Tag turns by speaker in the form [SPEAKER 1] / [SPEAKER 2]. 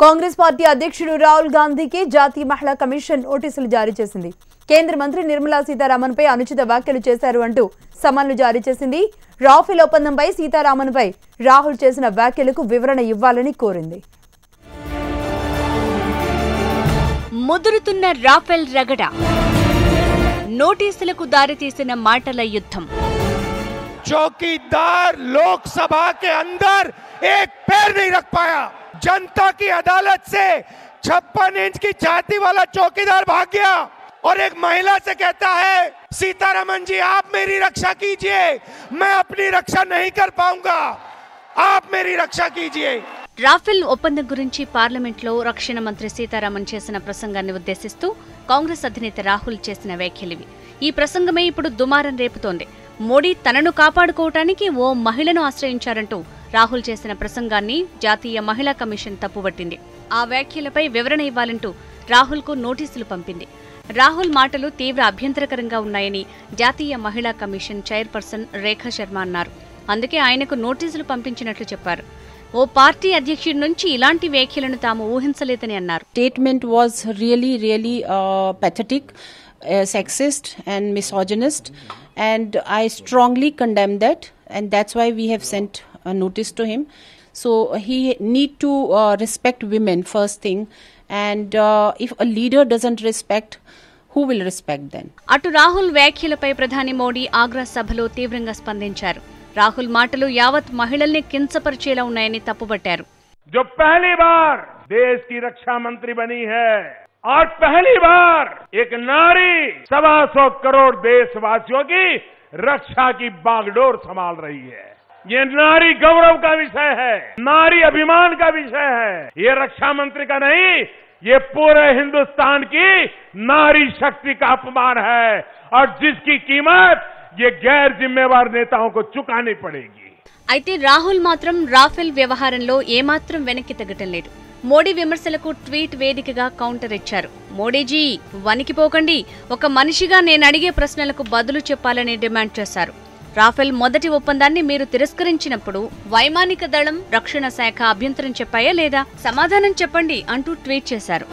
[SPEAKER 1] Congress party అధ్యక్షుడు రాహుల్ గాంధీకి జాతీయ మహిళా కమిషన్ నోటీసులు జారీ చేసింది. కేంద్ర మంత్రి నిర్మలా సీతారామన్పై అనుచిత వ్యాఖ్యలు చేశారు అంటూ సమన్లు జారీ చేసింది. రాఫెల్ ఒప్పందంపై సీతారామన్పై రాహుల్ చేసిన వ్యాఖ్యలకు వివరణ ఇవ్వాలని కోరింది.
[SPEAKER 2] ముదురుతున్న రాఫెల్ రగడ, నోటీసులకు దారితీసిన మాటల యుద్ధం.
[SPEAKER 3] चौकीदार लोकसभा के अंदर एक पैर नहीं रख पाया। जनता की अदालत से 56 इंच की छाती वाला चौकीदार भाग गया और एक महिला से कहता है, सीतारमन जी आप मेरी रक्षा कीजिए, मैं अपनी रक्षा नहीं कर पाऊंगा, आप मेरी रक्षा कीजिए।
[SPEAKER 2] రాఫెల్ ఒప్పందం గురించి పార్లమెంట్లో రక్షణ మంత్రి సీతారామన్ చేసిన ప్రసంగాన్ని ఉద్దేశిస్తూ కాంగ్రెస్ అధినేత రాహుల్ చేసిన వ్యాఖ్యలివి. ఈ ప్రసంగమే ఇప్పుడు దుమారం రేపుతోంది. మోడీ తనను కాపాడుకోవటానికి ఓ మహిళను ఆశ్రయించారంటూ రాహుల్ చేసిన ప్రసంగాన్ని జాతీయ మహిళా కమిషన్ తప్పుబట్టింది. ఆ వ్యాఖ్యలపై వివరణ ఇవ్వాలంటూ రాహుల్కు నోటీసులు పంపింది. రాహుల్ మాటలు తీవ్ర అభ్యంతరకరంగా ఉన్నాయని జాతీయ మహిళా కమిషన్ చైర్పర్సన్ రేఖా శర్మ అన్నారు. అందుకే ఆయనకు నోటీసులు పంపించినట్లు చెప్పారు. ఓ పార్టీ అధ్యక్షుడి నుంచి ఇలాంటి వ్యాఖ్యలను తాము ఊహించలేదని అన్నారు.
[SPEAKER 4] Statement was really pathetic, sexist and misogynist, and I strongly condemn that, and that's why we have sent a notice to him. So he need to respect women first thing, and if a leader doesn't respect, who will respect then?
[SPEAKER 2] అటు రాహుల్ వ్యాఖ్యలపై ప్రధాని మోడీ ఆగ్రా సభలో తీవ్రంగా స్పందించారు. రాహుల్ మాటలు యావత్ మహిళల్ని కించపరిచేలా ఉన్నాయని తప్పుపట్టారు.
[SPEAKER 5] जो पहली बार देश की रक्षा मंत्री बनी है और पहली बार एक नारी 125 करोड़ देशवासियों की रक्षा की बागडोर संभाल रही है। ये नारी गौरव का विषय है, नारी अभिमान का विषय है। ये रक्षा मंत्री का नहीं, ये पूरे हिंदुस्तान की नारी शक्ति का अपमान है और जिसकी कीमत ये गैर जिम्मेवार नेताओं को चुकानी पड़ेगी।
[SPEAKER 2] అయితే రాహుల్ మాత్రం రాఫెల్ వ్యవహారంలో ఏమాత్రం వెనక్కి తగ్గటం లేదు. మోడీ విమర్శలకు ట్వీట్ వేదికగా కౌంటర్ ఇచ్చారు. మోడీజీ వణికిపోకండి, ఒక మనిషిగా నేను అడిగే ప్రశ్నలకు బదులు చెప్పాలని డిమాండ్ చేశారు. రాఫెల్ మొదటి ఒప్పందాన్ని మీరు తిరస్కరించినప్పుడు వైమానిక దళం, రక్షణ శాఖ అభ్యంతరం చెప్పాయా లేదా? సమాధానం చెప్పండి అంటూ ట్వీట్ చేశారు.